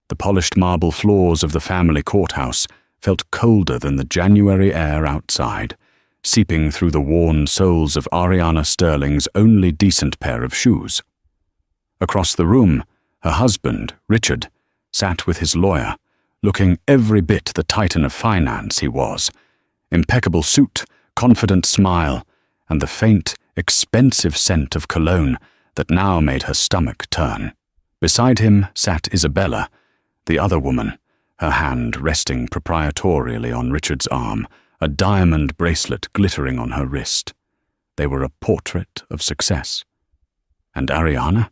The polished marble floors of the family courthouse felt colder than the January air outside, seeping through the worn soles of Ariana Sterling's only decent pair of shoes. Across the room, her husband, Richard, sat with his lawyer, looking every bit the titan of finance he was. Impeccable suit, confident smile, and the faint, expensive scent of cologne that now made her stomach turn. Beside him sat Isabella, the other woman, her hand resting proprietorially on Richard's arm, a diamond bracelet glittering on her wrist. They were a portrait of success. And Ariana?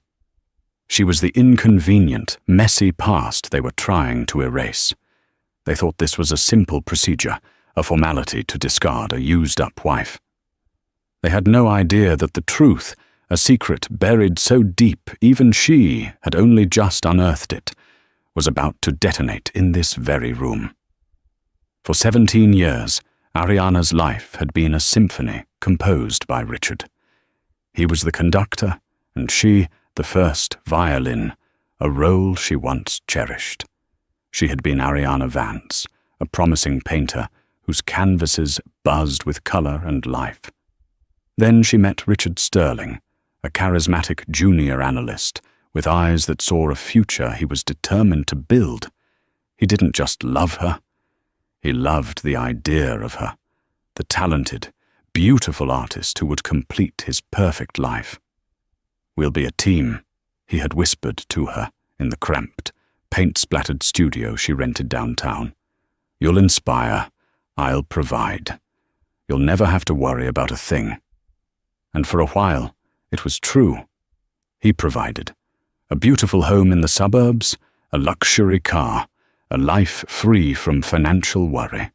She was the inconvenient, messy past they were trying to erase. They thought this was a simple procedure, a formality to discard a used-up wife. They had no idea that the truth, a secret buried so deep even she had only just unearthed it, was about to detonate in this very room. For 17 years, Ariana's life had been a symphony composed by Richard. He was the conductor, and she the first violin, a role she once cherished. She had been Ariana Vance, a promising painter whose canvases buzzed with color and life. Then she met Richard Sterling, a charismatic junior analyst with eyes that saw a future he was determined to build. He didn't just love her. He loved the idea of her, the talented, beautiful artist who would complete his perfect life. "We'll be a team," he had whispered to her in the cramped, paint-splattered studio she rented downtown. "You'll inspire, I'll provide. You'll never have to worry about a thing." And for a while, it was true. He provided. A beautiful home in the suburbs, a luxury car, a life free from financial worry.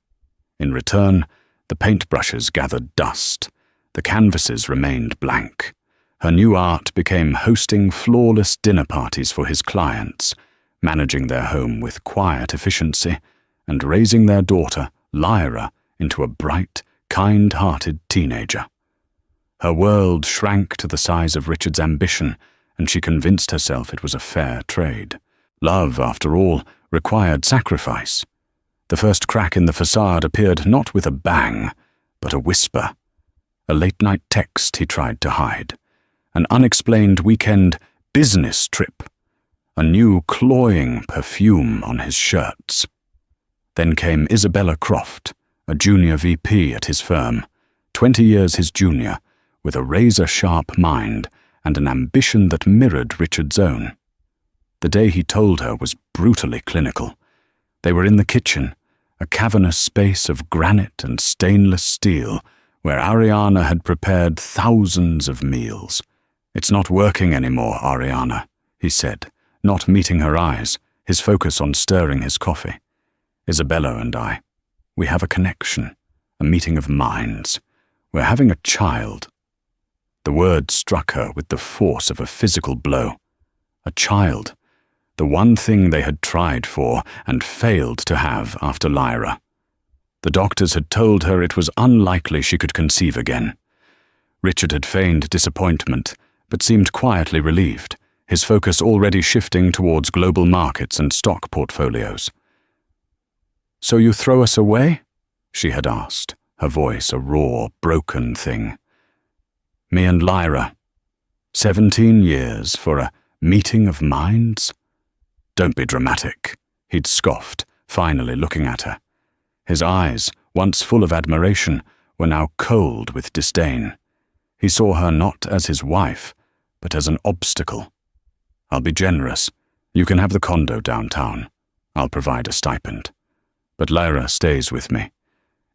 In return, the paintbrushes gathered dust, the canvases remained blank. Her new art became hosting flawless dinner parties for his clients, managing their home with quiet efficiency, and raising their daughter, Lyra, into a bright, kind-hearted teenager. Her world shrank to the size of Richard's ambition, and she convinced herself it was a fair trade. Love, after all, required sacrifice. The first crack in the facade appeared not with a bang, but a whisper. A late-night text he tried to hide. An unexplained weekend business trip. A new cloying perfume on his shirts. Then came Isabella Croft, a junior VP at his firm, 20 years his junior, with a razor-sharp mind and an ambition that mirrored Richard's own. The day he told her was brutally clinical. They were in the kitchen, a cavernous space of granite and stainless steel, where Ariana had prepared thousands of meals. "It's not working anymore, Ariana," he said, not meeting her eyes, his focus on stirring his coffee. "Isabella and I, we have a connection, a meeting of minds. We're having a child." The word struck her with the force of a physical blow. A child, the one thing they had tried for and failed to have after Lyra. The doctors had told her it was unlikely she could conceive again. Richard had feigned disappointment, but seemed quietly relieved, his focus already shifting towards global markets and stock portfolios. "So you throw us away?" she had asked, her voice a raw, broken thing. "Me and Lyra. 17 years for a meeting of minds?" "Don't be dramatic," he'd scoffed, finally looking at her. His eyes, once full of admiration, were now cold with disdain. He saw her not as his wife, but as an obstacle. "I'll be generous. You can have the condo downtown. I'll provide a stipend. But Lyra stays with me.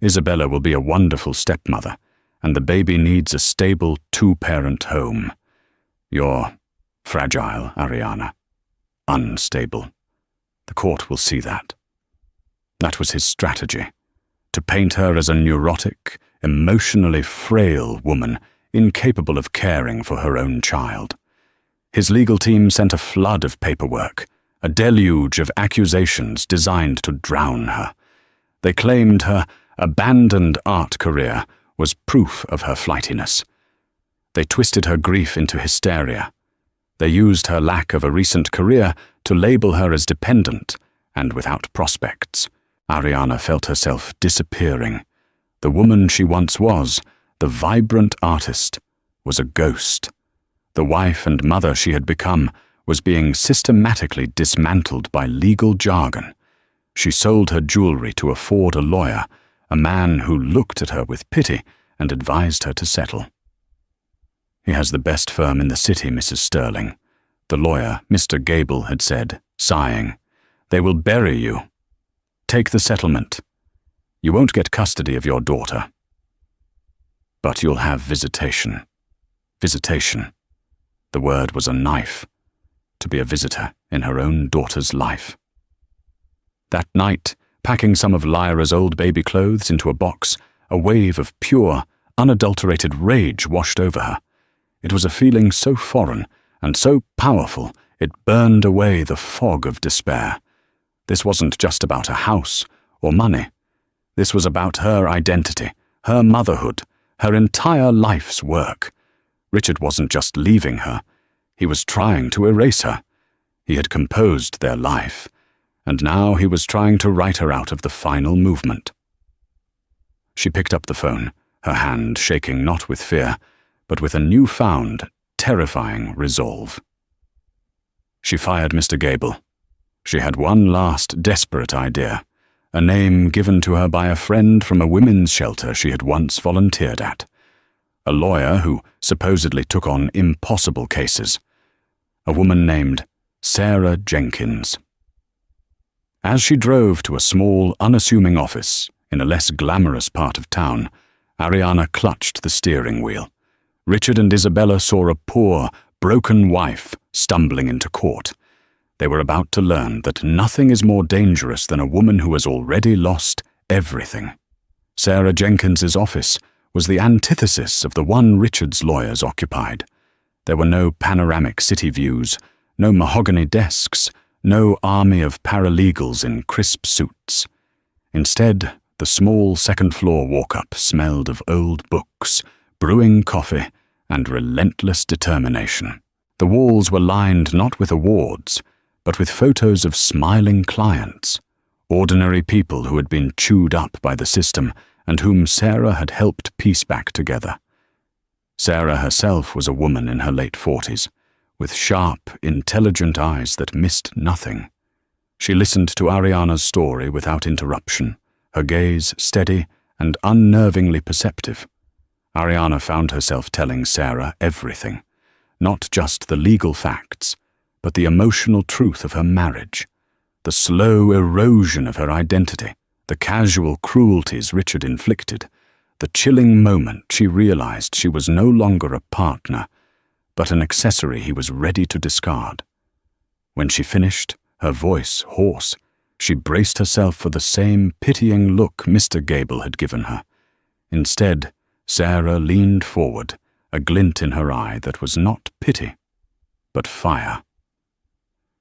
Isabella will be a wonderful stepmother, and the baby needs a stable two-parent home. You're fragile, Ariana. Unstable. The court will see that." That was his strategy, to paint her as a neurotic, emotionally frail woman incapable of caring for her own child. His legal team sent a flood of paperwork, a deluge of accusations designed to drown her. They claimed her abandoned art career was proof of her flightiness. They twisted her grief into hysteria. They used her lack of a recent career to label her as dependent and without prospects. Ariana felt herself disappearing. The woman she once was, the vibrant artist, was a ghost. The wife and mother she had become was being systematically dismantled by legal jargon. She sold her jewelry to afford a lawyer, a man who looked at her with pity and advised her to settle. "He has the best firm in the city, Mrs. Sterling," the lawyer, Mr. Gable, had said, sighing. "They will bury you. Take the settlement. You won't get custody of your daughter. But you'll have visitation." Visitation. The word was a knife. To be a visitor in her own daughter's life. That night, packing some of Lyra's old baby clothes into a box, a wave of pure, unadulterated rage washed over her. It was a feeling so foreign and so powerful it burned away the fog of despair. This wasn't just about a house or money. This was about her identity, her motherhood, her entire life's work. Richard wasn't just leaving her. He was trying to erase her. He had composed their life, and now he was trying to write her out of the final movement. She picked up the phone, her hand shaking not with fear, but with a newfound, terrifying resolve. She fired Mr. Gable. She had one last desperate idea, a name given to her by a friend from a women's shelter she had once volunteered at. A lawyer who supposedly took on impossible cases. A woman named Sarah Jenkins. As she drove to a small, unassuming office in a less glamorous part of town, Ariana clutched the steering wheel. Richard and Isabella saw a poor, broken wife stumbling into court. They were about to learn that nothing is more dangerous than a woman who has already lost everything. Sarah Jenkins's office was the antithesis of the one Richard's lawyers occupied. There were no panoramic city views, no mahogany desks, no army of paralegals in crisp suits. Instead, the small second-floor walk-up smelled of old books, brewing coffee, and relentless determination. The walls were lined not with awards, but with photos of smiling clients, ordinary people who had been chewed up by the system and whom Sarah had helped piece back together. Sarah herself was a woman in her late 40s, with sharp, intelligent eyes that missed nothing. She listened to Ariana's story without interruption, her gaze steady and unnervingly perceptive. Ariana found herself telling Sarah everything, not just the legal facts, but the emotional truth of her marriage, the slow erosion of her identity, the casual cruelties Richard inflicted, the chilling moment she realized she was no longer a partner, but an accessory he was ready to discard. When she finished, her voice hoarse, she braced herself for the same pitying look Mr. Gable had given her. Instead, Sarah leaned forward, a glint in her eye that was not pity, but fire.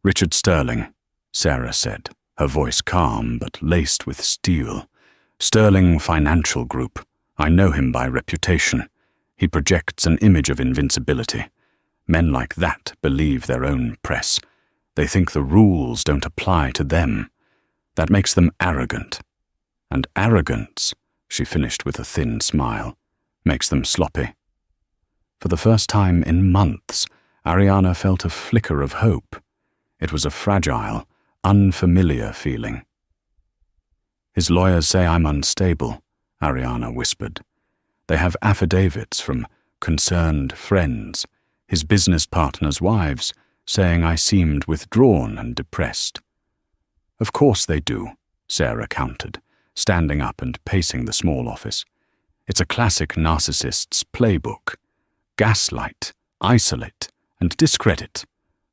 "Richard Sterling," Sarah said, her voice calm but laced with steel. "Sterling Financial Group. I know him by reputation. He projects an image of invincibility. Men like that believe their own press. They think the rules don't apply to them. That makes them arrogant. And arrogance," she finished with a thin smile, "makes them sloppy." For the first time in months, Ariana felt a flicker of hope. It was a fragile, unfamiliar feeling. "His lawyers say I'm unstable," Ariana whispered. "They have affidavits from concerned friends, his business partners' wives, saying I seemed withdrawn and depressed." "Of course they do," Sarah countered, standing up and pacing the small office. "It's a classic narcissist's playbook. Gaslight, isolate, and discredit.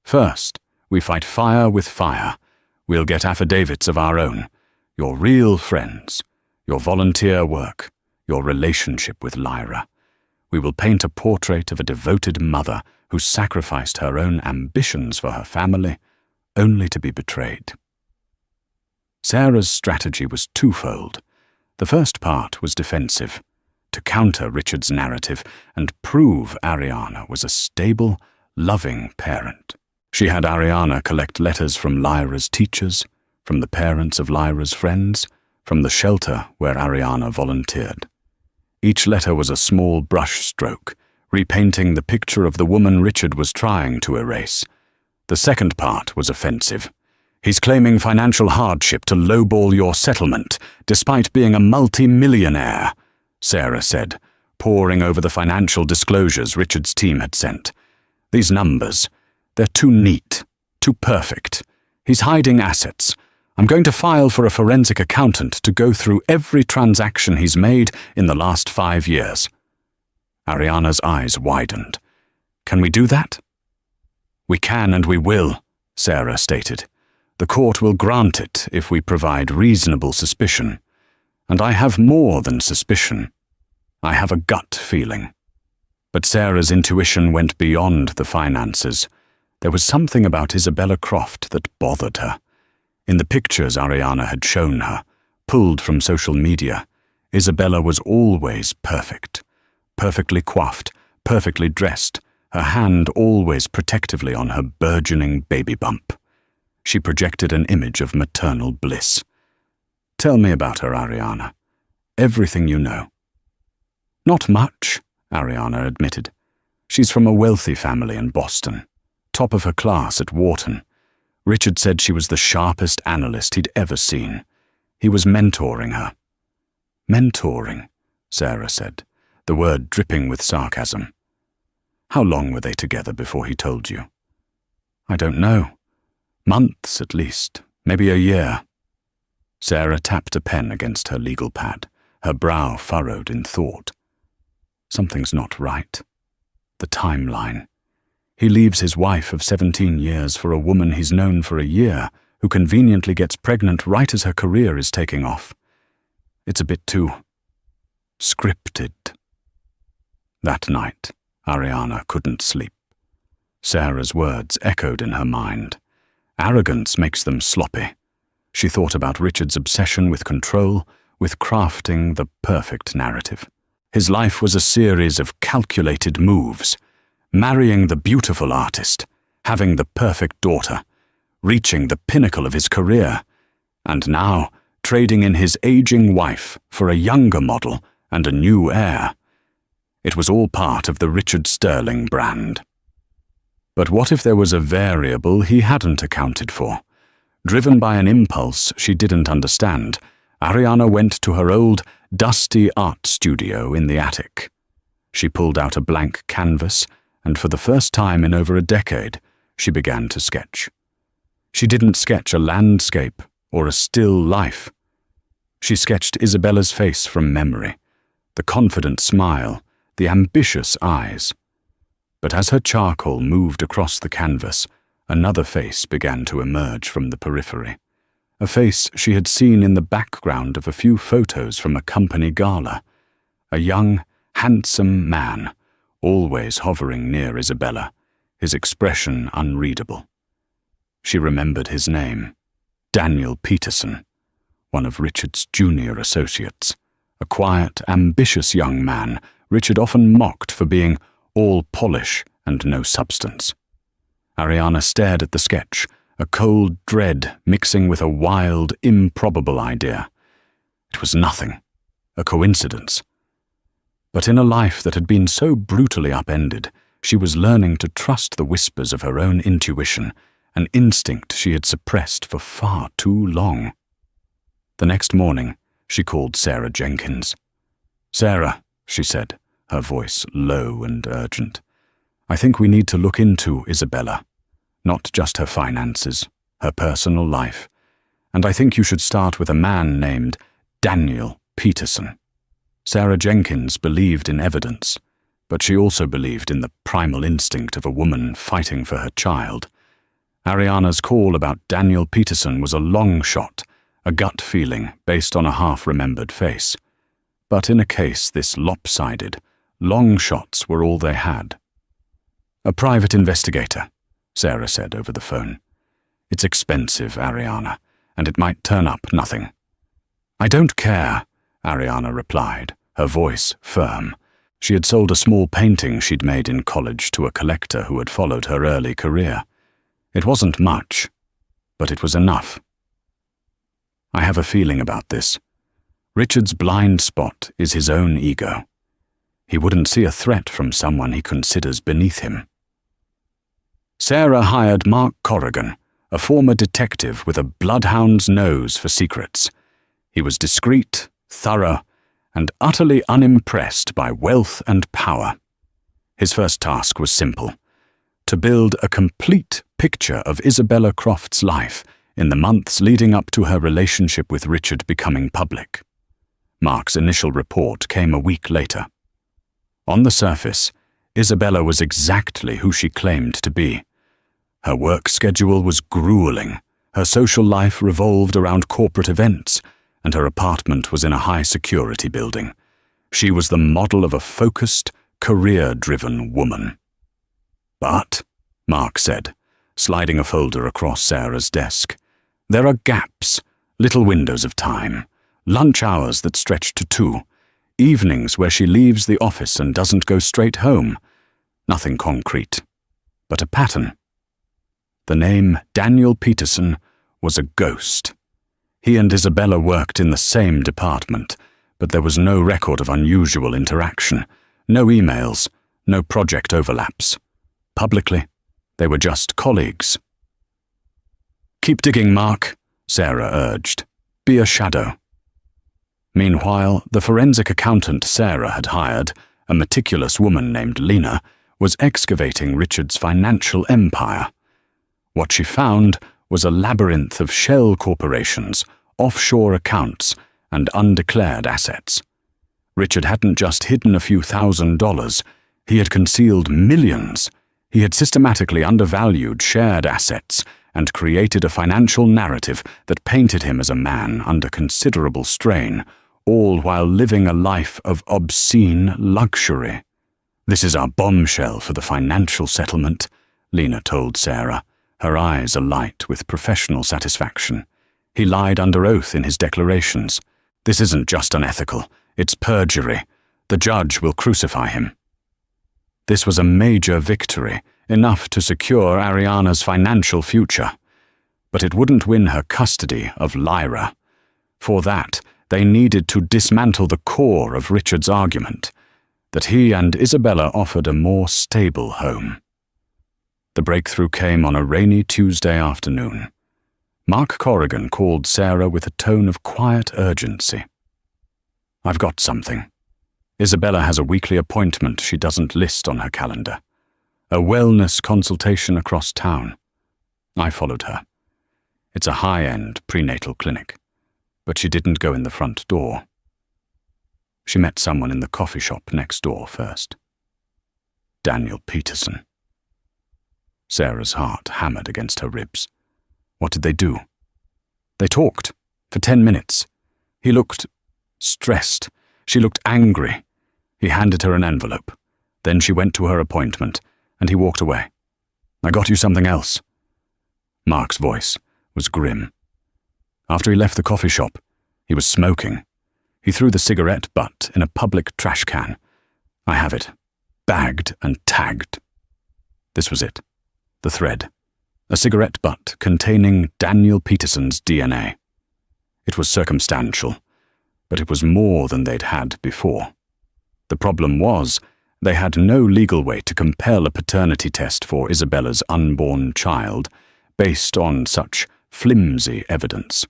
First, we fight fire with fire. We'll get affidavits of our own, your real friends, your volunteer work, your relationship with Lyra. We will paint a portrait of a devoted mother who sacrificed her own ambitions for her family, only to be betrayed." Sarah's strategy was twofold. The first part was defensive, to counter Richard's narrative and prove Ariana was a stable, loving parent. She had Ariana collect letters from Lyra's teachers, from the parents of Lyra's friends, from the shelter where Ariana volunteered. Each letter was a small brushstroke, repainting the picture of the woman Richard was trying to erase. The second part was offensive. He's claiming financial hardship to lowball your settlement, despite being a multi-millionaire, Sarah said, poring over the financial disclosures Richard's team had sent. These numbers, they're too neat, too perfect. He's hiding assets. I'm going to file for a forensic accountant to go through every transaction he's made in the last 5 years. Ariana's eyes widened. Can we do that? We can and we will, Sarah stated. The court will grant it if we provide reasonable suspicion. And I have more than suspicion. I have a gut feeling. But Sarah's intuition went beyond the finances. There was something about Isabella Croft that bothered her. In the pictures Ariana had shown her, pulled from social media, Isabella was always perfect. Perfectly coiffed, perfectly dressed, her hand always protectively on her burgeoning baby bump. She projected an image of maternal bliss. Tell me about her, Ariana. Everything you know. Not much, Ariana admitted. She's from a wealthy family in Boston, top of her class at Wharton. Richard said she was the sharpest analyst he'd ever seen. He was mentoring her. Mentoring, Sarah said, the word dripping with sarcasm. How long were they together before he told you? I don't know. Months at least, maybe a year. Sarah tapped a pen against her legal pad, her brow furrowed in thought. Something's not right. The timeline. He leaves his wife of 17 years for a woman he's known for a year, who conveniently gets pregnant right as her career is taking off. It's a bit too scripted. That night, Ariana couldn't sleep. Sarah's words echoed in her mind. Arrogance makes them sloppy. She thought about Richard's obsession with control, with crafting the perfect narrative. His life was a series of calculated moves, marrying the beautiful artist, having the perfect daughter, reaching the pinnacle of his career, and now trading in his aging wife for a younger model and a new heir. It was all part of the Richard Sterling brand. But what if there was a variable he hadn't accounted for? Driven by an impulse she didn't understand, Ariana went to her old, dusty art studio in the attic. She pulled out a blank canvas, and for the first time in over a decade, she began to sketch. She didn't sketch a landscape or a still life. She sketched Isabella's face from memory, the confident smile, the ambitious eyes. But as her charcoal moved across the canvas, another face began to emerge from the periphery. A face she had seen in the background of a few photos from a company gala. A young, handsome man, always hovering near Isabella, his expression unreadable. She remembered his name, Daniel Peterson, one of Richard's junior associates, a quiet, ambitious young man Richard often mocked for being all polish and no substance. Ariana stared at the sketch, a cold dread mixing with a wild, improbable idea. It was nothing, a coincidence. But in a life that had been so brutally upended, she was learning to trust the whispers of her own intuition, an instinct she had suppressed for far too long. The next morning, she called Sarah Jenkins. "Sarah," she said, her voice low and urgent, "I think we need to look into Isabella. Not just her finances, her personal life. And I think you should start with a man named Daniel Peterson." Sarah Jenkins believed in evidence, but she also believed in the primal instinct of a woman fighting for her child. Ariana's call about Daniel Peterson was a long shot, a gut feeling based on a half-remembered face. But in a case this lopsided, long shots were all they had. "A private investigator," Sarah said over the phone. "It's expensive, Ariana, and it might turn up nothing." "I don't care," Ariana replied, her voice firm. She had sold a small painting she'd made in college to a collector who had followed her early career. It wasn't much, but it was enough. I have a feeling about this. Richard's blind spot is his own ego. He wouldn't see a threat from someone he considers beneath him. Sarah hired Mark Corrigan, a former detective with a bloodhound's nose for secrets. He was discreet, thorough, and utterly unimpressed by wealth and power. His first task was simple: to build a complete picture of Isabella Croft's life in the months leading up to her relationship with Richard becoming public. Mark's initial report came a week later. On the surface, Isabella was exactly who she claimed to be. Her work schedule was grueling, her social life revolved around corporate events, and her apartment was in a high-security building. She was the model of a focused, career-driven woman. But, Mark said, sliding a folder across Sarah's desk, there are gaps, little windows of time, lunch hours that stretch to 2, evenings where she leaves the office and doesn't go straight home. Nothing concrete, but a pattern. The name Daniel Peterson was a ghost. He and Isabella worked in the same department, but there was no record of unusual interaction, no emails, no project overlaps. Publicly, they were just colleagues. "Keep digging, Mark," Sarah urged. "Be a shadow." Meanwhile, the forensic accountant Sarah had hired, a meticulous woman named Lena, was excavating Richard's financial empire. What she found was a labyrinth of shell corporations, offshore accounts, and undeclared assets. Richard hadn't just hidden a few $1,000s, he had concealed millions. He had systematically undervalued shared assets and created a financial narrative that painted him as a man under considerable strain, all while living a life of obscene luxury. "This is our bombshell for the financial settlement," Lena told Sarah, her eyes alight with professional satisfaction. He lied under oath in his declarations. "This isn't just unethical, it's perjury. The judge will crucify him." This was a major victory, enough to secure Ariana's financial future. But it wouldn't win her custody of Lyra. For that, they needed to dismantle the core of Richard's argument, that he and Isabella offered a more stable home. The breakthrough came on a rainy Tuesday afternoon. Mark Corrigan called Sarah with a tone of quiet urgency. "I've got something. Isabella has a weekly appointment she doesn't list on her calendar. A wellness consultation across town. I followed her. It's a high-end prenatal clinic, but she didn't go in the front door. She met someone in the coffee shop next door first. Daniel Peterson." Sarah's heart hammered against her ribs. What did they do? They talked for 10 minutes. He looked stressed. She looked angry. He handed her an envelope. Then she went to her appointment, and he walked away. "I got you something else." Mark's voice was grim. After he left the coffee shop, he was smoking. He threw the cigarette butt in a public trash can. "I have it. Bagged and tagged." This was it. The thread. A cigarette butt containing Daniel Peterson's DNA. It was circumstantial, but it was more than they'd had before. The problem was, they had no legal way to compel a paternity test for Isabella's unborn child based on such flimsy evidence.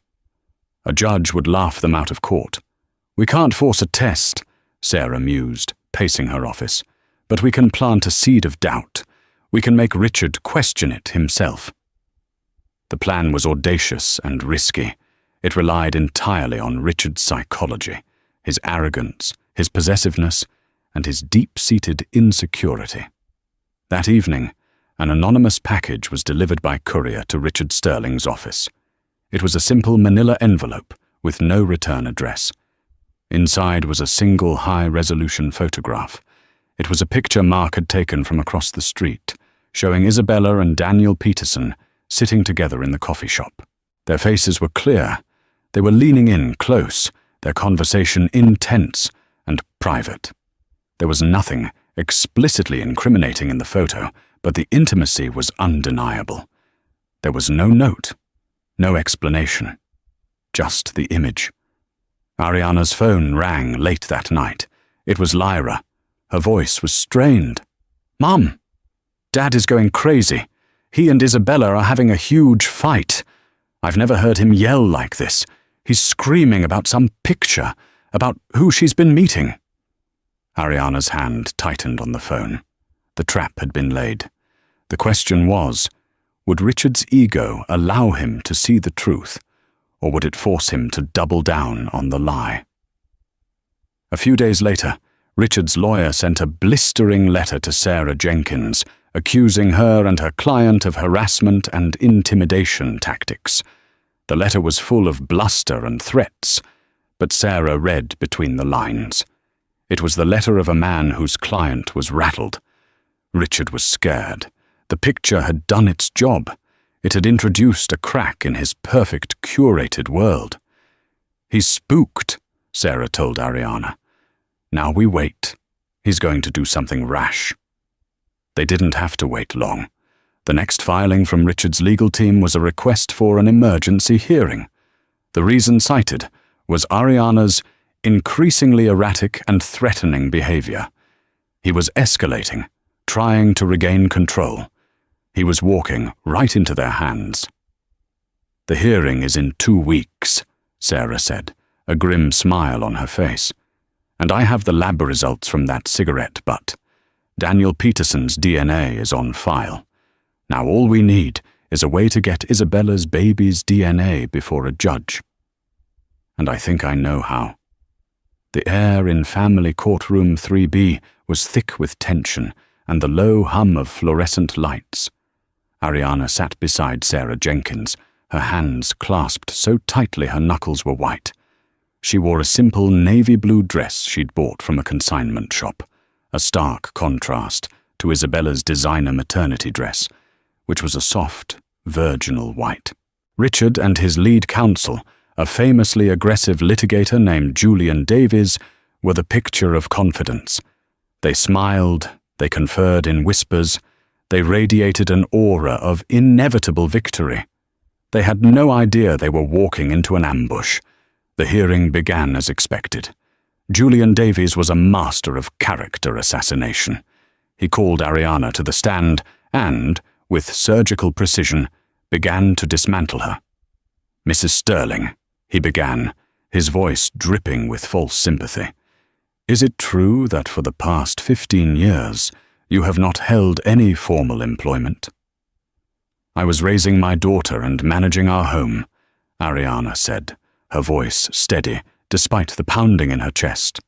A judge would laugh them out of court. "We can't force a test," Sarah mused, pacing her office, "but we can plant a seed of doubt. We can make Richard question it himself." The plan was audacious and risky. It relied entirely on Richard's psychology, his arrogance, his possessiveness, and his deep-seated insecurity. That evening, an anonymous package was delivered by courier to Richard Sterling's office. It was a simple manila envelope with no return address. Inside was a single high-resolution photograph. It was a picture Mark had taken from across the street, showing Isabella and Daniel Peterson sitting together in the coffee shop. Their faces were clear. They were leaning in close, their conversation intense and private. There was nothing explicitly incriminating in the photo, but the intimacy was undeniable. There was no note, no explanation, just the image. Ariana's phone rang late that night. It was Lyra. Her voice was strained. "Mum, Dad is going crazy. He and Isabella are having a huge fight. I've never heard him yell like this. He's screaming about some picture, about who she's been meeting." Ariana's hand tightened on the phone. The trap had been laid. The question was, would Richard's ego allow him to see the truth, or would it force him to double down on the lie? A few days later, Richard's lawyer sent a blistering letter to Sarah Jenkins, accusing her and her client of harassment and intimidation tactics. The letter was full of bluster and threats, but Sarah read between the lines. It was the letter of a man whose client was rattled. Richard was scared. The picture had done its job. It had introduced a crack in his perfect, curated world. "He's spooked," Sarah told Ariana. "Now we wait. He's going to do something rash." They didn't have to wait long. The next filing from Richard's legal team was a request for an emergency hearing. The reason cited was Ariana's increasingly erratic and threatening behavior. He was escalating, trying to regain control. He was walking right into their hands. "The hearing is in 2 weeks, Sarah said, a grim smile on her face. "And I have the lab results from that cigarette butt. Daniel Peterson's DNA is on file. Now all we need is a way to get Isabella's baby's DNA before a judge. And I think I know how." The air in family courtroom 3B was thick with tension and the low hum of fluorescent lights. Ariana sat beside Sarah Jenkins, her hands clasped so tightly her knuckles were white. She wore a simple navy blue dress she'd bought from a consignment shop, a stark contrast to Isabella's designer maternity dress, which was a soft, virginal white. Richard and his lead counsel, a famously aggressive litigator named Julian Davies, were the picture of confidence. They smiled, they conferred in whispers, they radiated an aura of inevitable victory. They had no idea they were walking into an ambush. The hearing began as expected. Julian Davies was a master of character assassination. He called Ariana to the stand and, with surgical precision, began to dismantle her. "Mrs. Sterling," he began, his voice dripping with false sympathy, "is it true that for the past 15 years you have not held any formal employment?" "I was raising my daughter and managing our home," Ariana said, her voice steady despite the pounding in her chest.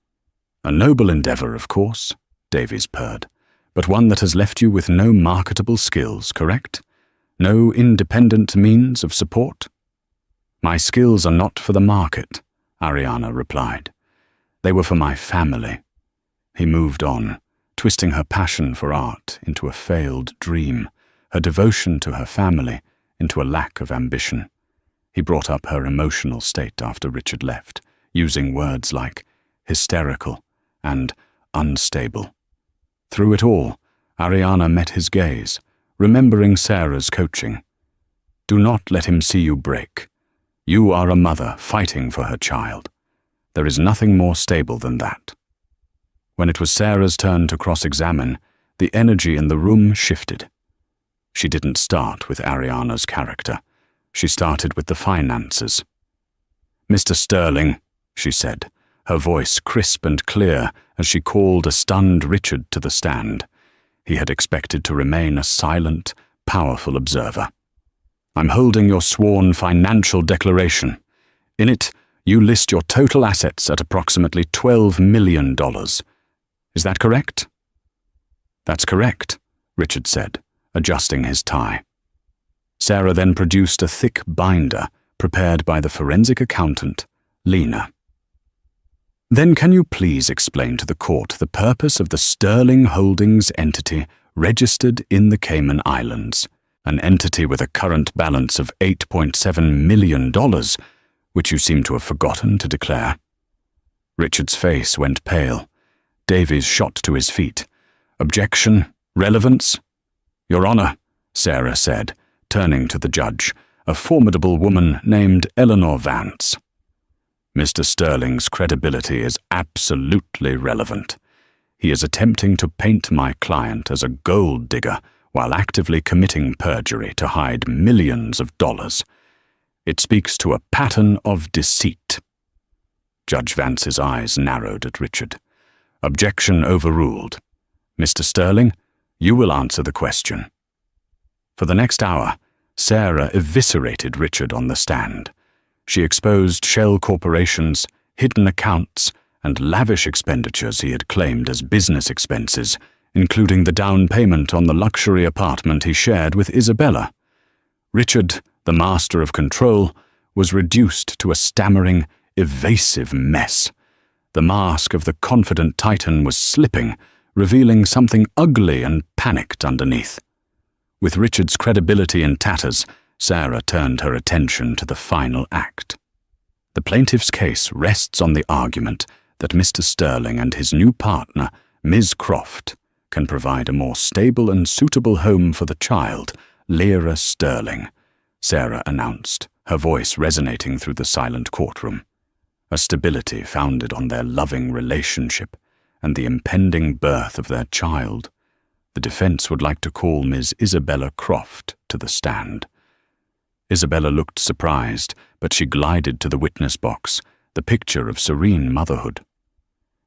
"A noble endeavor, of course," Davies purred, "but one that has left you with no marketable skills, correct? No independent means of support?" "My skills are not for the market," Ariana replied. "They were for my family." He moved on, twisting her passion for art into a failed dream, her devotion to her family into a lack of ambition. He brought up her emotional state after Richard left, using words like hysterical and unstable. Through it all, Ariana met his gaze, remembering Sarah's coaching. "Do not let him see you break. You are a mother fighting for her child. There is nothing more stable than that." When it was Sarah's turn to cross-examine, the energy in the room shifted. She didn't start with Ariana's character. She started with the finances. "Mr. Sterling," she said, her voice crisp and clear as she called a stunned Richard to the stand. He had expected to remain a silent, powerful observer. "I'm holding your sworn financial declaration. In it, you list your total assets at approximately $12 million. Is that correct?" "That's correct," Richard said, adjusting his tie. Sarah then produced a thick binder prepared by the forensic accountant, Lena. "Then can you please explain to the court the purpose of the Sterling Holdings entity registered in the Cayman Islands, an entity with a current balance of $8.7 million, which you seem to have forgotten to declare?" Richard's face went pale. Davies shot to his feet. "Objection? Relevance?" "Your Honor," Sarah said, turning to the judge, a formidable woman named Eleanor Vance. "Mr. Sterling's credibility is absolutely relevant. He is attempting to paint my client as a gold digger while actively committing perjury to hide millions of dollars. It speaks to a pattern of deceit." Judge Vance's eyes narrowed at Richard. "Objection overruled. Mr. Sterling, you will answer the question." For the next hour, Sarah eviscerated Richard on the stand. She exposed shell corporations, hidden accounts, and lavish expenditures he had claimed as business expenses, including the down payment on the luxury apartment he shared with Isabella. Richard, the master of control, was reduced to a stammering, evasive mess. The mask of the confident Titan was slipping, revealing something ugly and panicked underneath. With Richard's credibility in tatters, Sarah turned her attention to the final act. The plaintiff's case rests on the argument that Mr. Sterling and his new partner, Ms. Croft, can provide a more stable and suitable home for the child, Lyra Sterling, Sarah announced, her voice resonating through the silent courtroom. A stability founded on their loving relationship and the impending birth of their child. The defense would like to call Ms. Isabella Croft to the stand. Isabella looked surprised, but she glided to the witness box, the picture of serene motherhood.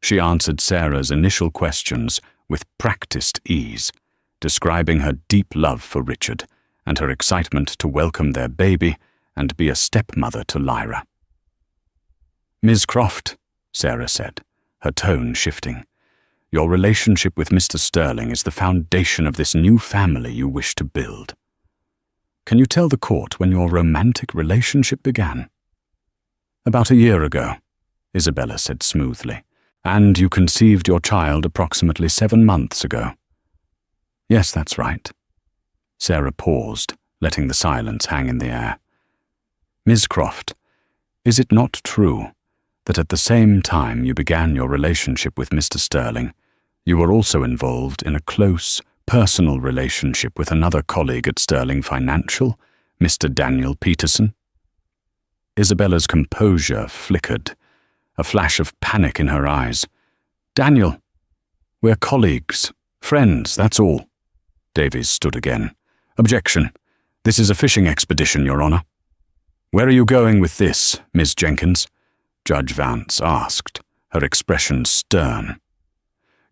She answered Sarah's initial questions with practiced ease, describing her deep love for Richard and her excitement to welcome their baby and be a stepmother to Lyra. "Ms. Croft," Sarah said, her tone shifting, "your relationship with Mr. Sterling is the foundation of this new family you wish to build. Can you tell the court when your romantic relationship began?" "About a year ago," Isabella said smoothly. "And you conceived your child approximately 7 months ago." "Yes, that's right." Sarah paused, letting the silence hang in the air. "Ms. Croft, is it not true that at the same time you began your relationship with Mr. Sterling, you were also involved in a close, personal relationship with another colleague at Sterling Financial, Mr. Daniel Peterson?" Isabella's composure flickered, a flash of panic in her eyes. "Daniel, we're colleagues, friends, that's all." Davies stood again. "Objection. This is a fishing expedition, Your Honor." "Where are you going with this, Ms. Jenkins?" Judge Vance asked, her expression stern.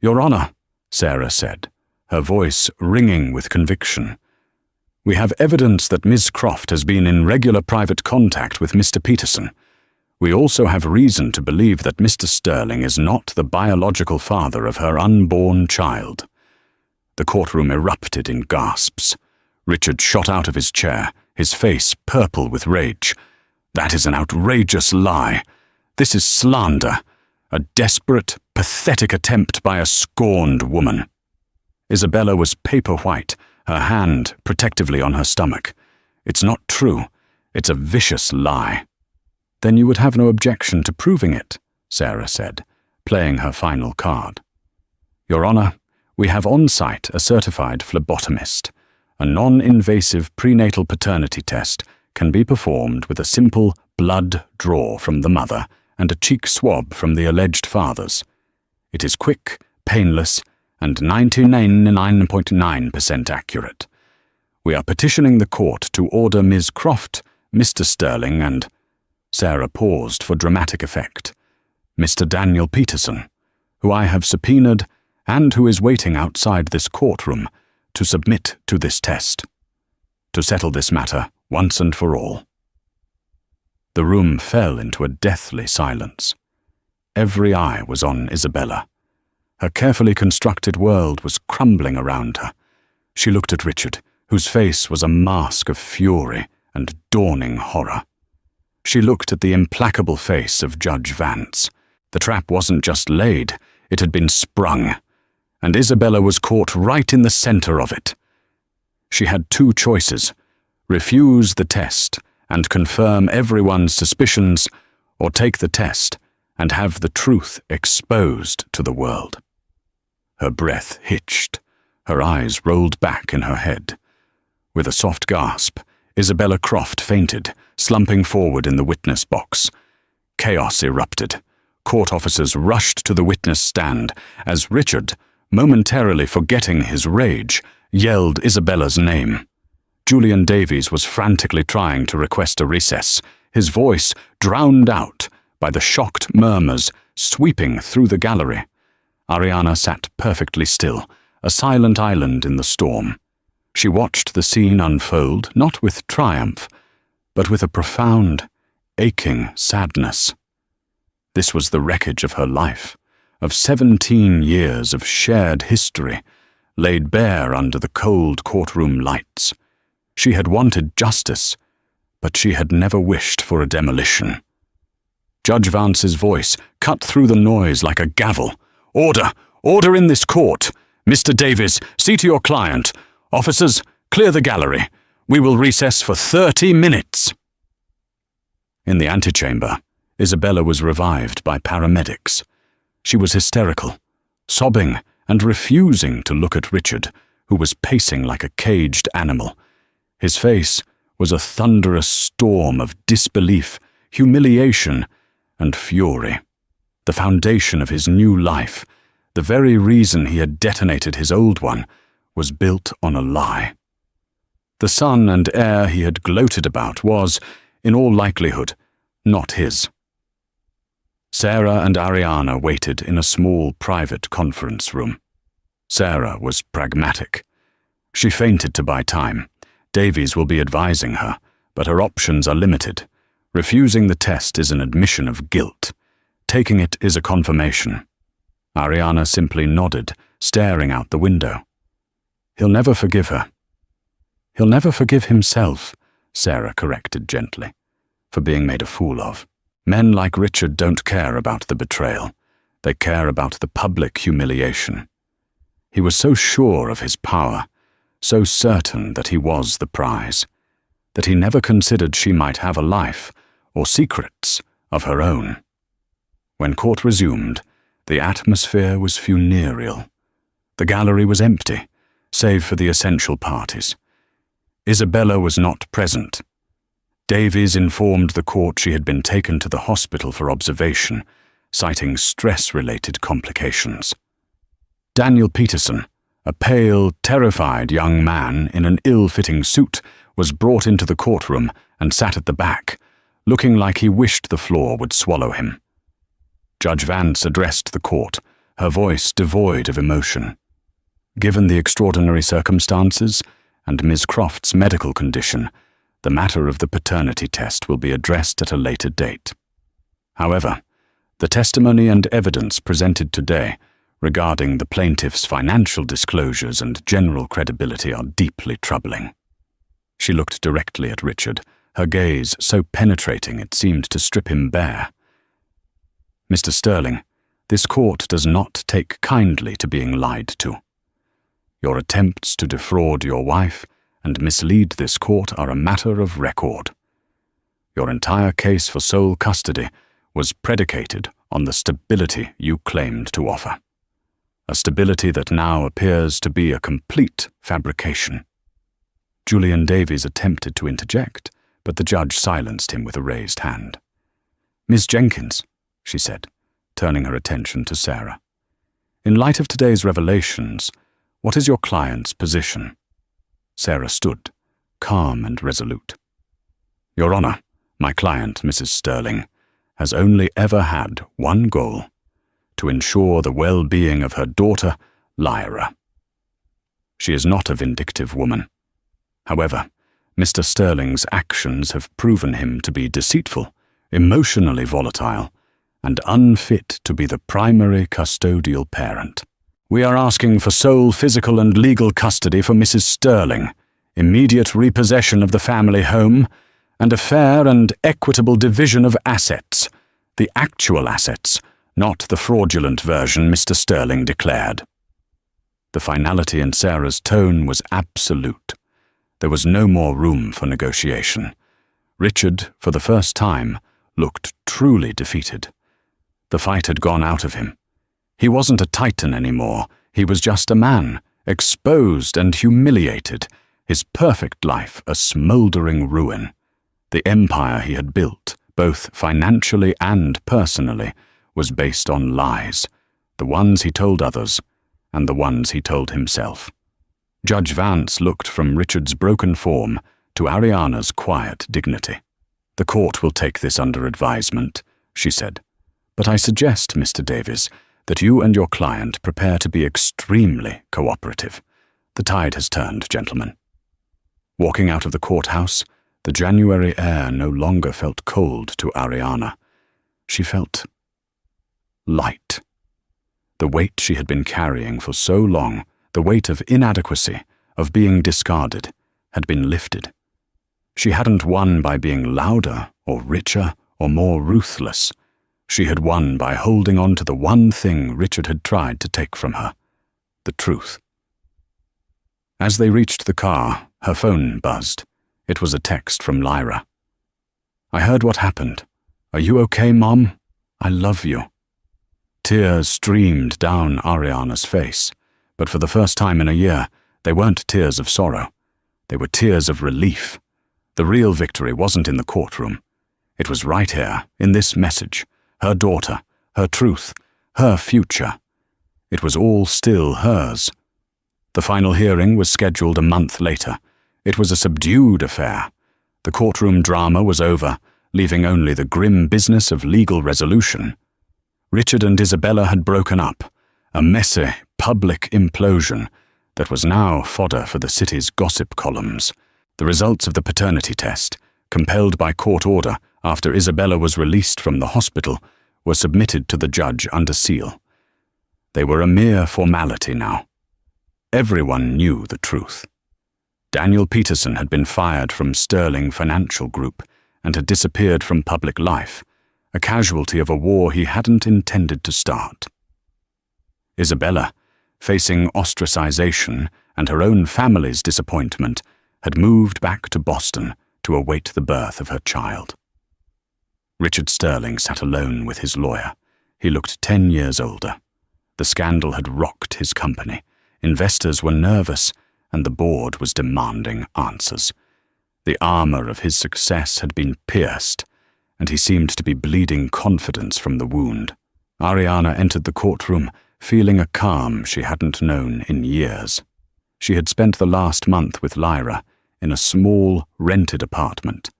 "Your Honor," Sarah said, her voice ringing with conviction, "we have evidence that Ms. Croft has been in regular private contact with Mr. Peterson. We also have reason to believe that Mr. Sterling is not the biological father of her unborn child." The courtroom erupted in gasps. Richard shot out of his chair, his face purple with rage. "That is an outrageous lie. This is slander, a desperate, pathetic attempt by a scorned woman." Isabella was paper white, her hand protectively on her stomach. "It's not true. It's a vicious lie." "Then you would have no objection to proving it," Sarah said, playing her final card. "Your Honor, we have on site a certified phlebotomist. A non-invasive prenatal paternity test can be performed with a simple blood draw from the mother and a cheek swab from the alleged fathers. It is quick, painless, and 99.9% accurate. We are petitioning the court to order Ms. Croft, Mr. Sterling, and—" Sarah paused for dramatic effect. "Mr. Daniel Peterson, who I have subpoenaed and who is waiting outside this courtroom, to submit to this test, to settle this matter once and for all." The room fell into a deathly silence. Every eye was on Isabella. Her carefully constructed world was crumbling around her. She looked at Richard, whose face was a mask of fury and dawning horror. She looked at the implacable face of Judge Vance. The trap wasn't just laid, it had been sprung, and Isabella was caught right in the center of it. She had two choices: refuse the test and confirm everyone's suspicions, or take the test and have the truth exposed to the world. Her breath hitched. Her eyes rolled back in her head. With a soft gasp, Isabella Croft fainted, slumping forward in the witness box. Chaos erupted. Court officers rushed to the witness stand as Richard, momentarily forgetting his rage, yelled Isabella's name. Julian Davies was frantically trying to request a recess, his voice drowned out by the shocked murmurs sweeping through the gallery. Ariana sat perfectly still, a silent island in the storm. She watched the scene unfold, not with triumph, but with a profound, aching sadness. This was the wreckage of her life, of 17 years of shared history, laid bare under the cold courtroom lights. She had wanted justice, but she had never wished for a demolition. Judge Vance's voice cut through the noise like a gavel. "Order! Order in this court! Mr. Davies, see to your client. Officers, clear the gallery. We will recess for 30 minutes." In the antechamber, Isabella was revived by paramedics. She was hysterical, sobbing and refusing to look at Richard, who was pacing like a caged animal. His face was a thunderous storm of disbelief, humiliation, and fury. The foundation of his new life, the very reason he had detonated his old one, was built on a lie. The son and heir he had gloated about was, in all likelihood, not his. Sarah and Ariana waited in a small private conference room. Sarah was pragmatic. She fainted to buy time. Davies will be advising her, but her options are limited. Refusing the test is an admission of guilt. Taking it is a confirmation. Ariana simply nodded, staring out the window. He'll never forgive her. He'll never forgive himself, Sarah corrected gently, for being made a fool of. Men like Richard don't care about the betrayal. They care about the public humiliation. He was so sure of his power, so certain that he was the prize, that he never considered she might have a life or secrets of her own. When court resumed, the atmosphere was funereal. The gallery was empty, save for the essential parties. Isabella was not present. Davies informed the court she had been taken to the hospital for observation, citing stress-related complications. Daniel Peterson, a pale, terrified young man in an ill-fitting suit, was brought into the courtroom and sat at the back, looking like he wished the floor would swallow him. Judge Vance addressed the court, her voice devoid of emotion. Given the extraordinary circumstances and Ms. Croft's medical condition, the matter of the paternity test will be addressed at a later date. However, the testimony and evidence presented today regarding the plaintiff's financial disclosures and general credibility are deeply troubling. She looked directly at Richard, her gaze so penetrating it seemed to strip him bare. "Mr. Sterling, this court does not take kindly to being lied to. Your attempts to defraud your wife and mislead this court are a matter of record. Your entire case for sole custody was predicated on the stability you claimed to offer. A stability that now appears to be a complete fabrication." Julian Davies attempted to interject, but the judge silenced him with a raised hand. "Miss Jenkins," she said, turning her attention to Sarah, "in light of today's revelations, what is your client's position?" Sarah stood, calm and resolute. "Your Honor, my client, Mrs. Sterling, has only ever had one goal: to ensure the well-being of her daughter, Lyra. She is not a vindictive woman. However, Mr. Sterling's actions have proven him to be deceitful, emotionally volatile, and unfit to be the primary custodial parent. We are asking for sole physical and legal custody for Mrs. Sterling, immediate repossession of the family home, and a fair and equitable division of assets, the actual assets, not the fraudulent version Mr. Sterling declared." The finality in Sarah's tone was absolute. There was no more room for negotiation. Richard, for the first time, looked truly defeated. The fight had gone out of him. He wasn't a titan anymore. He was just a man, exposed and humiliated, his perfect life a smouldering ruin. The empire he had built, both financially and personally, was based on lies, the ones he told others, and the ones he told himself. Judge Vance looked from Richard's broken form to Ariana's quiet dignity. "The court will take this under advisement," she said. "But I suggest, Mr. Davies, that you and your client prepare to be extremely cooperative. The tide has turned, gentlemen." Walking out of the courthouse, the January air no longer felt cold to Ariana. She felt light. The weight she had been carrying for so long, the weight of inadequacy, of being discarded, had been lifted. She hadn't won by being louder or richer or more ruthless. She had won by holding on to the one thing Richard had tried to take from her, the truth. As they reached the car, her phone buzzed. It was a text from Lyra. "I heard what happened. Are you okay, Mom? I love you." Tears streamed down Ariana's face, but for the first time in a year, they weren't tears of sorrow. They were tears of relief. The real victory wasn't in the courtroom. It was right here, in this message, her daughter, her truth, her future. It was all still hers. The final hearing was scheduled a month later. It was a subdued affair. The courtroom drama was over, leaving only the grim business of legal resolution. Richard and Isabella had broken up, a messy, public implosion that was now fodder for the city's gossip columns. The results of the paternity test, compelled by court order after Isabella was released from the hospital, were submitted to the judge under seal. They were a mere formality now. Everyone knew the truth. Daniel Peterson had been fired from Sterling Financial Group and had disappeared from public life, a casualty of a war he hadn't intended to start. Isabella, facing ostracization and her own family's disappointment, had moved back to Boston to await the birth of her child. Richard Sterling sat alone with his lawyer. He looked 10 years older. The scandal had rocked his company. Investors were nervous, and the board was demanding answers. The armor of his success had been pierced, and he seemed to be bleeding confidence from the wound. Ariana entered the courtroom, feeling a calm she hadn't known in years. She had spent the last month with Lyra in a small, rented apartment,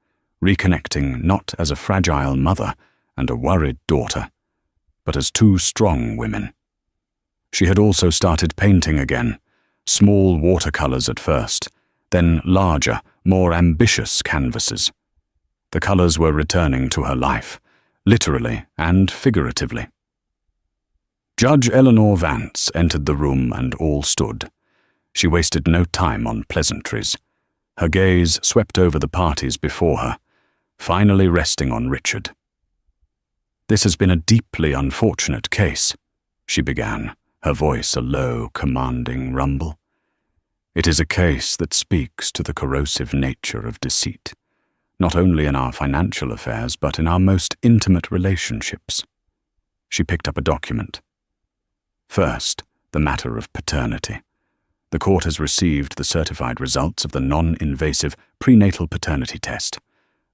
reconnecting not as a fragile mother and a worried daughter, but as two strong women. She had also started painting again, small watercolors at first, then larger, more ambitious canvases. The colors were returning to her life, literally and figuratively. Judge Eleanor Vance entered the room and all stood. She wasted no time on pleasantries. Her gaze swept over the parties before her, finally resting on Richard. "This has been a deeply unfortunate case," she began, her voice a low, commanding rumble. "It is a case that speaks to the corrosive nature of deceit, not only in our financial affairs, but in our most intimate relationships." She picked up a document. First, the matter of paternity. The court has received the certified results of the non-invasive prenatal paternity test.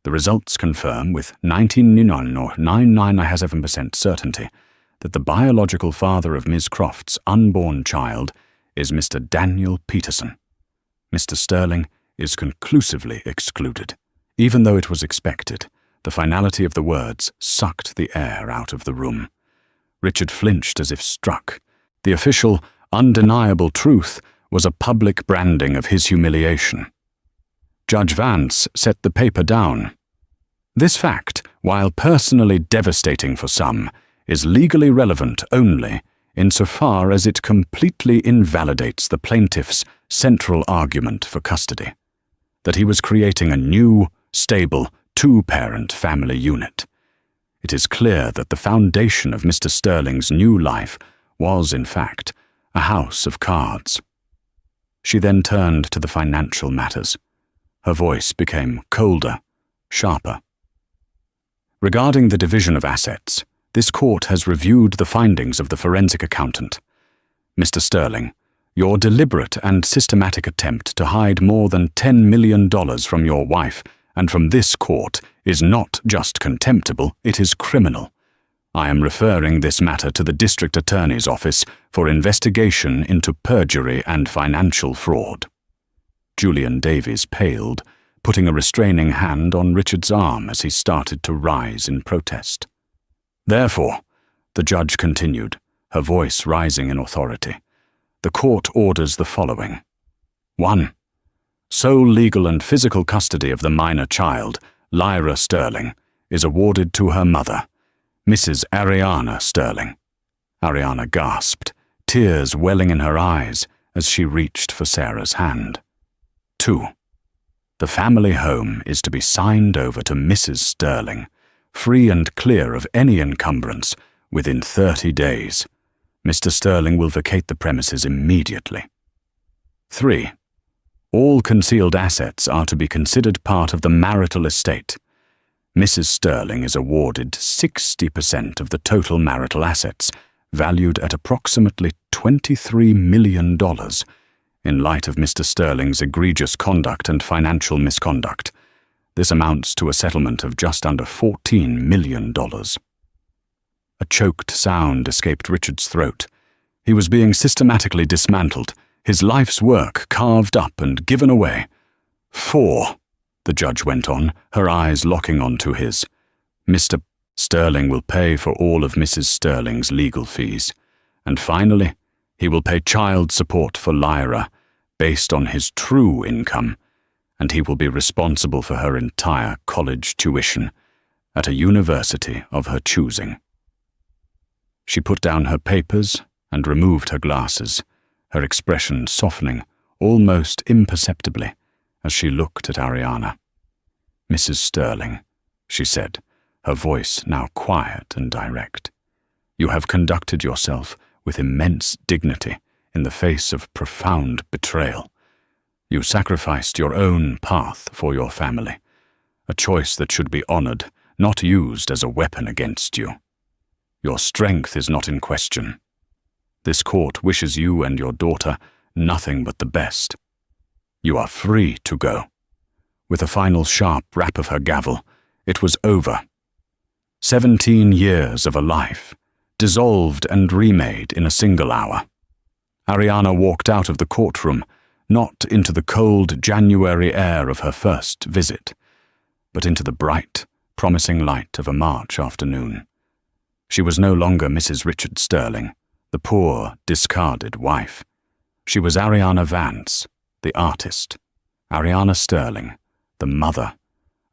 The results confirm with 99.997% certainty that the biological father of Ms. Croft's unborn child is Mr. Daniel Peterson. Mr. Sterling is conclusively excluded. Even though it was expected, the finality of the words sucked the air out of the room. Richard flinched as if struck. The official, undeniable truth was a public branding of his humiliation. Judge Vance set the paper down. "This fact, while personally devastating for some, is legally relevant only insofar as it completely invalidates the plaintiff's central argument for custody, that he was creating a new, stable, two-parent family unit. It is clear that the foundation of Mr. Sterling's new life was, in fact, a house of cards." She then turned to the financial matters. Her voice became colder, sharper. "Regarding the division of assets, this court has reviewed the findings of the forensic accountant. Mr. Sterling, your deliberate and systematic attempt to hide more than $10 million from your wife and from this court is not just contemptible, it is criminal. I am referring this matter to the District Attorney's Office for investigation into perjury and financial fraud." Julian Davies paled, putting a restraining hand on Richard's arm as he started to rise in protest. "Therefore," the judge continued, her voice rising in authority, "the court orders the following. 1. Sole legal and physical custody of the minor child, Lyra Sterling, is awarded to her mother, Mrs. Ariana Sterling." Ariana gasped, tears welling in her eyes as she reached for Sarah's hand. 2. The family home is to be signed over to Mrs. Sterling, free and clear of any encumbrance, within 30 days. Mr. Sterling will vacate the premises immediately. 3. All concealed assets are to be considered part of the marital estate. Mrs. Sterling is awarded 60% of the total marital assets, valued at approximately $23 million. In light of Mr. Sterling's egregious conduct and financial misconduct, this amounts to a settlement of just under $14 million. A choked sound escaped Richard's throat. He was being systematically dismantled, his life's work carved up and given away. 4, the judge went on, her eyes locking onto his. Mr. Sterling will pay for all of Mrs. Sterling's legal fees. And finally, he will pay child support for Lyra, based on his true income, and he will be responsible for her entire college tuition at a university of her choosing. She put down her papers and removed her glasses, her expression softening almost imperceptibly as she looked at Ariana. "Mrs. Sterling," she said, her voice now quiet and direct, "you have conducted yourself with immense dignity in the face of profound betrayal. You sacrificed your own path for your family, a choice that should be honored, not used as a weapon against you. Your strength is not in question. This court wishes you and your daughter nothing but the best. You are free to go." With a final sharp rap of her gavel, it was over. 17 years of a life, dissolved and remade in a single hour. Ariana walked out of the courtroom, not into the cold January air of her first visit, but into the bright, promising light of a March afternoon. She was no longer Mrs. Richard Sterling, the poor, discarded wife. She was Ariana Vance, the artist. Ariana Sterling, the mother,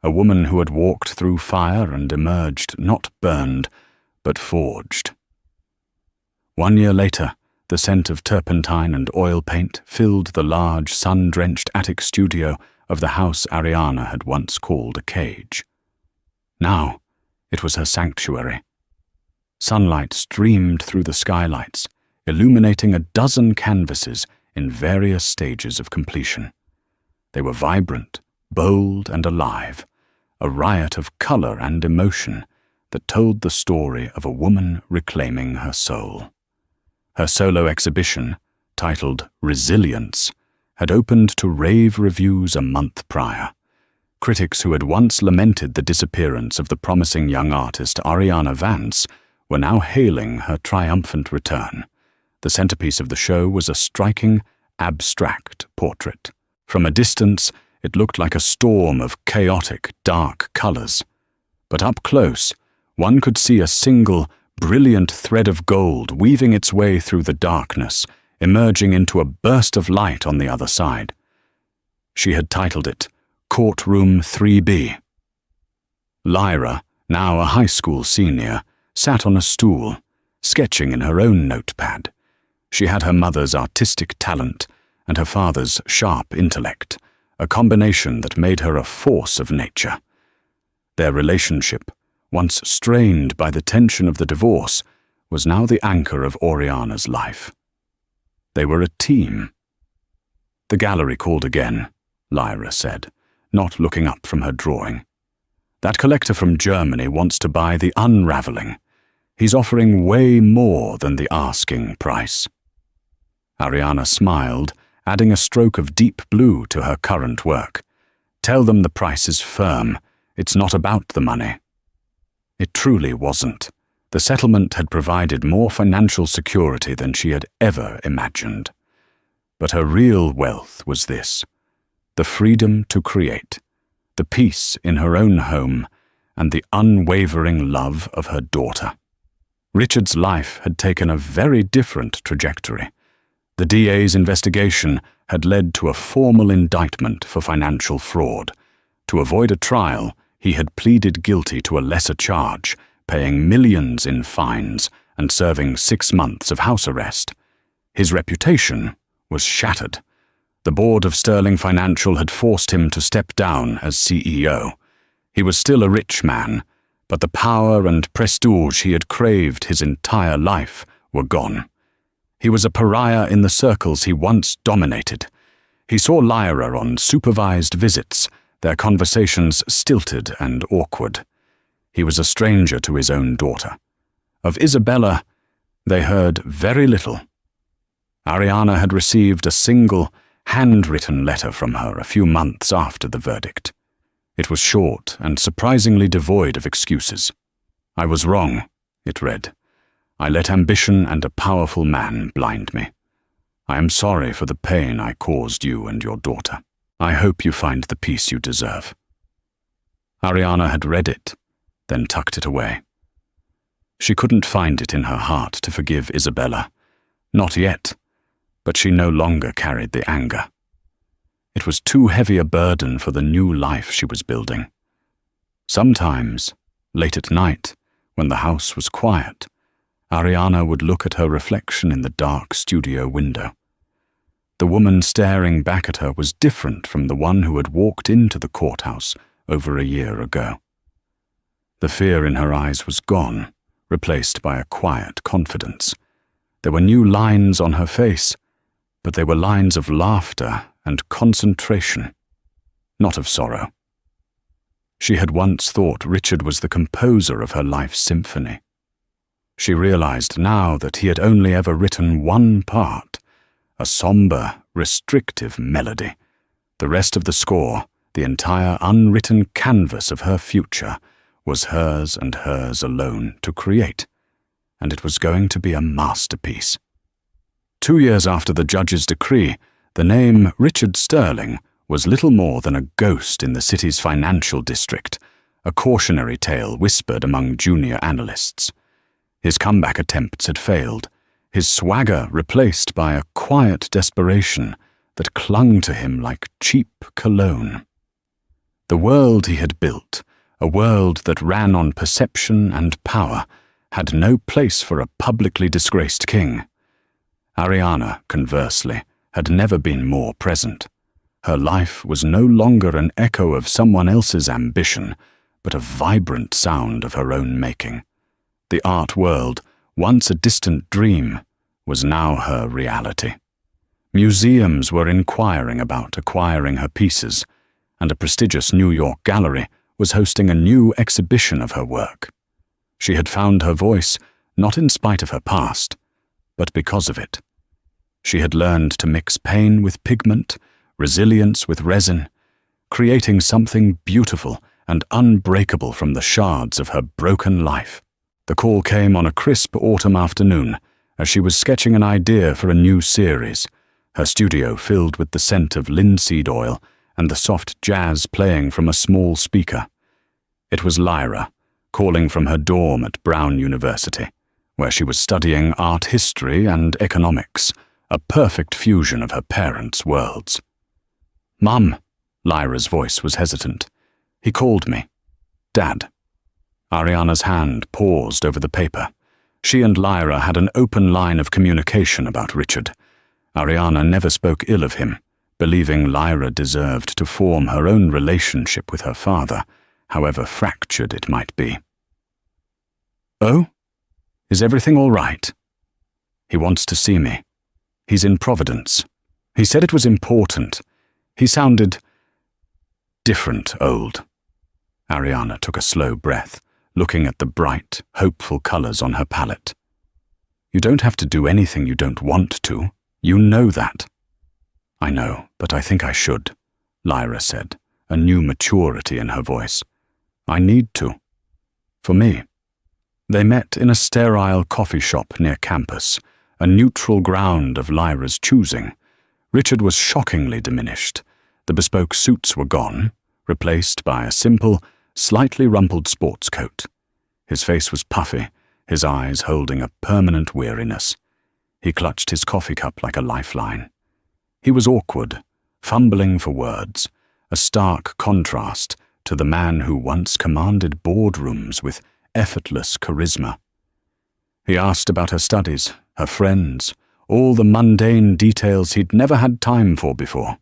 a woman who had walked through fire and emerged not burned, but forged. 1 year later, the scent of turpentine and oil paint filled the large, sun-drenched attic studio of the house Ariana had once called a cage. Now, it was her sanctuary. Sunlight streamed through the skylights, illuminating a dozen canvases in various stages of completion. They were vibrant, bold, and alive, a riot of color and emotion that told the story of a woman reclaiming her soul. Her solo exhibition, titled Resilience, had opened to rave reviews a month prior. Critics who had once lamented the disappearance of the promising young artist Ariana Vance were now hailing her triumphant return. The centerpiece of the show was a striking, abstract portrait. From a distance, it looked like a storm of chaotic, dark colors. But up close, one could see a single, brilliant thread of gold weaving its way through the darkness, emerging into a burst of light on the other side. She had titled it Courtroom 3B. Lyra, now a high school senior, sat on a stool, sketching in her own notepad. She had her mother's artistic talent and her father's sharp intellect, a combination that made her a force of nature. Their relationship, once strained by the tension of the divorce, was now the anchor of Oriana's life. They were a team. "The gallery called again," Lyra said, not looking up from her drawing. "That collector from Germany wants to buy The Unraveling. He's offering way more than the asking price." Ariana smiled, adding a stroke of deep blue to her current work. Tell them the price is firm. It's not about the money. It truly wasn't. The settlement had provided more financial security than she had ever imagined. But her real wealth was this: the freedom to create, the peace in her own home, and the unwavering love of her daughter. Richard's life had taken a very different trajectory. The DA's investigation had led to a formal indictment for financial fraud. To avoid a trial, he had pleaded guilty to a lesser charge, paying millions in fines and serving 6 months of house arrest. His reputation was shattered. The board of Sterling Financial had forced him to step down as CEO. He was still a rich man, but the power and prestige he had craved his entire life were gone. He was a pariah in the circles he once dominated. He saw Lyra on supervised visits, their conversations stilted and awkward. He was a stranger to his own daughter. Of Isabella, they heard very little. Ariana had received a single, handwritten letter from her a few months after the verdict. It was short and surprisingly devoid of excuses. "I was wrong," it read. "I let ambition and a powerful man blind me. I am sorry for the pain I caused you and your daughter. I hope you find the peace you deserve." Ariana had read it, then tucked it away. She couldn't find it in her heart to forgive Isabella. Not yet, but she no longer carried the anger. It was too heavy a burden for the new life she was building. Sometimes, late at night, when the house was quiet, Ariana would look at her reflection in the dark studio window. The woman staring back at her was different from the one who had walked into the courthouse over a year ago. The fear in her eyes was gone, replaced by a quiet confidence. There were new lines on her face, but they were lines of laughter and concentration, not of sorrow. She had once thought Richard was the composer of her life's symphony. She realized now that he had only ever written one part, a somber, restrictive melody. The rest of the score, the entire unwritten canvas of her future, was hers and hers alone to create, and it was going to be a masterpiece. 2 years after the judge's decree, the name Richard Sterling was little more than a ghost in the city's financial district, a cautionary tale whispered among junior analysts. His comeback attempts had failed, his swagger replaced by a quiet desperation that clung to him like cheap cologne. The world he had built, a world that ran on perception and power, had no place for a publicly disgraced king. Ariana, conversely, had never been more present. Her life was no longer an echo of someone else's ambition, but a vibrant sound of her own making. The art world, once a distant dream, was now her reality. Museums were inquiring about acquiring her pieces, and a prestigious New York gallery was hosting a new exhibition of her work. She had found her voice, not in spite of her past, but because of it. She had learned to mix pain with pigment, resilience with resin, creating something beautiful and unbreakable from the shards of her broken life. The call came on a crisp autumn afternoon, as she was sketching an idea for a new series, her studio filled with the scent of linseed oil and the soft jazz playing from a small speaker. It was Lyra, calling from her dorm at Brown University, where she was studying art history and economics, a perfect fusion of her parents' worlds. "Mum," Lyra's voice was hesitant. "He called me." "Dad." Ariana's hand paused over the paper. She and Lyra had an open line of communication about Richard. Ariana never spoke ill of him, believing Lyra deserved to form her own relationship with her father, however fractured it might be. "Oh? Is everything all right?" "He wants to see me. He's in Providence. He said it was important. He sounded different, old." Ariana took a slow breath, looking at the bright, hopeful colors on her palette. "You don't have to do anything you don't want to. You know that." "I know, but I think I should," Lyra said, a new maturity in her voice. "I need to. For me." They met in a sterile coffee shop near campus, a neutral ground of Lyra's choosing. Richard was shockingly diminished. The bespoke suits were gone, replaced by a simple, slightly rumpled sports coat. His face was puffy, his eyes holding a permanent weariness. He clutched his coffee cup like a lifeline. He was awkward, fumbling for words, a stark contrast to the man who once commanded boardrooms with effortless charisma. He asked about her studies, her friends, all the mundane details he'd never had time for before.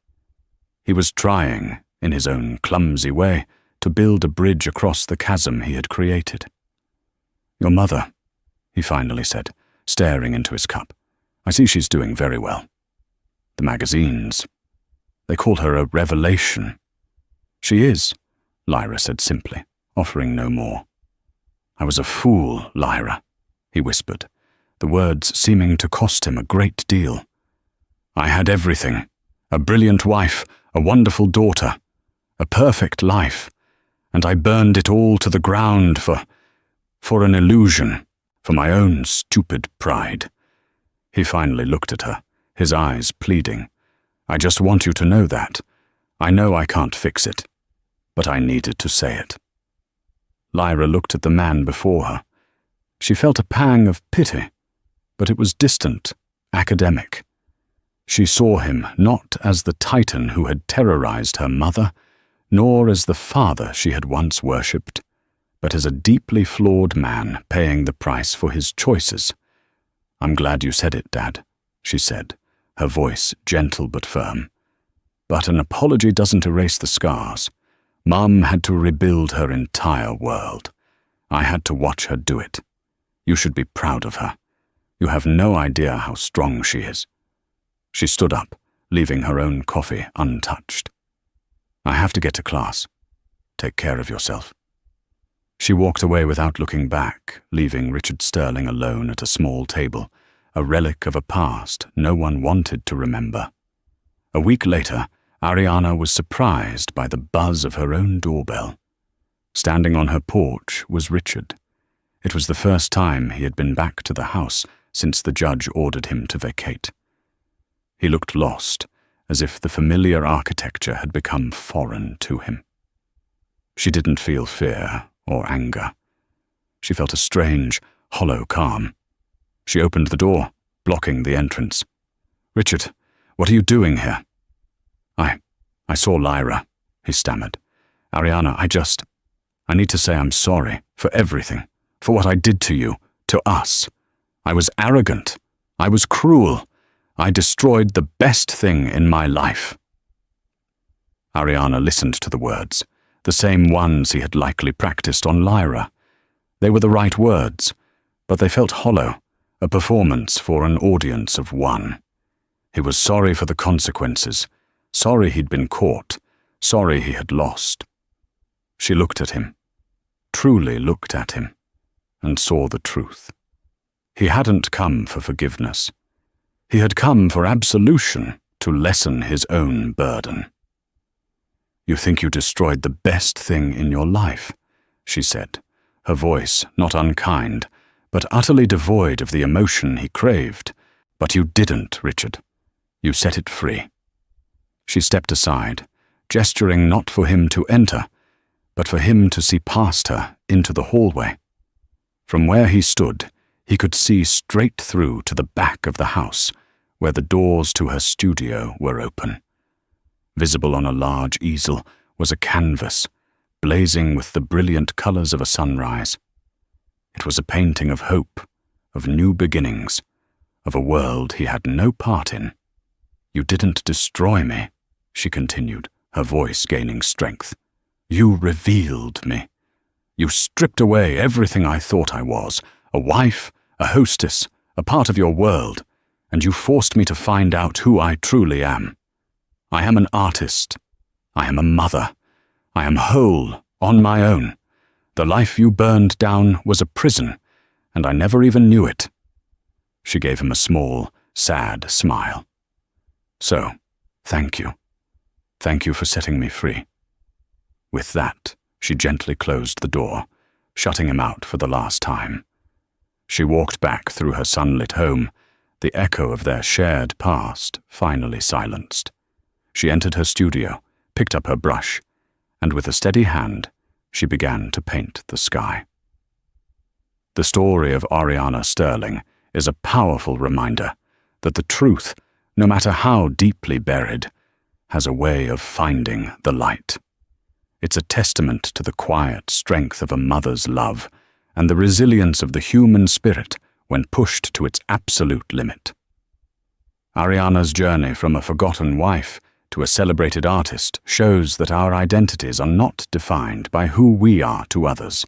He was trying, in his own clumsy way, to build a bridge across the chasm he had created. "Your mother," he finally said, staring into his cup. "I see she's doing very well. The magazines, they call her a revelation." "She is," Lyra said simply, offering no more. "I was a fool, Lyra," he whispered, the words seeming to cost him a great deal. "I had everything, a brilliant wife, a wonderful daughter, a perfect life, and I burned it all to the ground for an illusion, for my own stupid pride." He finally looked at her, his eyes pleading. "I just want you to know that. I know I can't fix it, but I needed to say it." Lyra looked at the man before her. She felt a pang of pity, but it was distant, academic. She saw him not as the titan who had terrorized her mother, nor as the father she had once worshipped, but as a deeply flawed man paying the price for his choices. "I'm glad you said it, Dad," she said, her voice gentle but firm. "But an apology doesn't erase the scars. Mom had to rebuild her entire world. I had to watch her do it. You should be proud of her. You have no idea how strong she is." She stood up, leaving her own coffee untouched. "I have to get to class. Take care of yourself." She walked away without looking back, leaving Richard Sterling alone at a small table, a relic of a past no one wanted to remember. A week later, Ariana was surprised by the buzz of her own doorbell. Standing on her porch was Richard. It was the first time he had been back to the house since the judge ordered him to vacate. He looked lost, as if the familiar architecture had become foreign to him. She didn't feel fear or anger. She felt a strange, hollow calm. She opened the door, blocking the entrance. "Richard, what are you doing here?" I saw Lyra," he stammered. "Ariana, I need to say I'm sorry for everything, for what I did to you, to us. I was arrogant. I was cruel. I destroyed the best thing in my life." Ariana listened to the words, the same ones he had likely practiced on Lyra. They were the right words, but they felt hollow, a performance for an audience of one. He was sorry for the consequences, sorry he'd been caught, sorry he had lost. She looked at him, truly looked at him, and saw the truth. He hadn't come for forgiveness. He had come for absolution to lessen his own burden. "You think you destroyed the best thing in your life," she said, her voice not unkind, but utterly devoid of the emotion he craved. "But you didn't, Richard. You set it free." She stepped aside, gesturing not for him to enter, but for him to see past her into the hallway. From where he stood, he could see straight through to the back of the house, where the doors to her studio were open. Visible on a large easel was a canvas, blazing with the brilliant colors of a sunrise. It was a painting of hope, of new beginnings, of a world he had no part in. "You didn't destroy me," she continued, her voice gaining strength. "You revealed me. You stripped away everything I thought I was, a wife, a hostess, a part of your world, and you forced me to find out who I truly am. I am an artist. I am a mother. I am whole, on my own. The life you burned down was a prison, and I never even knew it." She gave him a small, sad smile. So, thank you. Thank you for setting me free." With that, she gently closed the door, shutting him out for the last time. She walked back through her sunlit home, the echo of their shared past finally silenced. She entered her studio, picked up her brush, and with a steady hand, she began to paint the sky. The story of Ariana Sterling is a powerful reminder that the truth, no matter how deeply buried, has a way of finding the light. It's a testament to the quiet strength of a mother's love and the resilience of the human spirit when pushed to its absolute limit. Ariana's journey from a forgotten wife to a celebrated artist shows that our identities are not defined by who we are to others,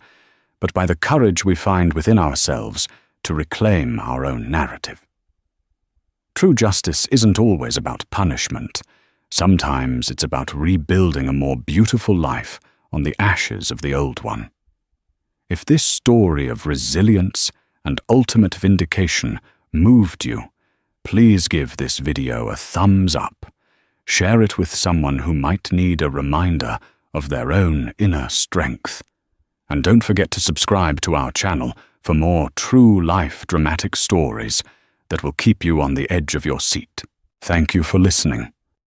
but by the courage we find within ourselves to reclaim our own narrative. True justice isn't always about punishment. Sometimes it's about rebuilding a more beautiful life on the ashes of the old one. If this story of resilience and ultimate vindication moved you, please give this video a thumbs up. Share it with someone who might need a reminder of their own inner strength. And don't forget to subscribe to our channel for more true-life dramatic stories that will keep you on the edge of your seat. Thank you for listening.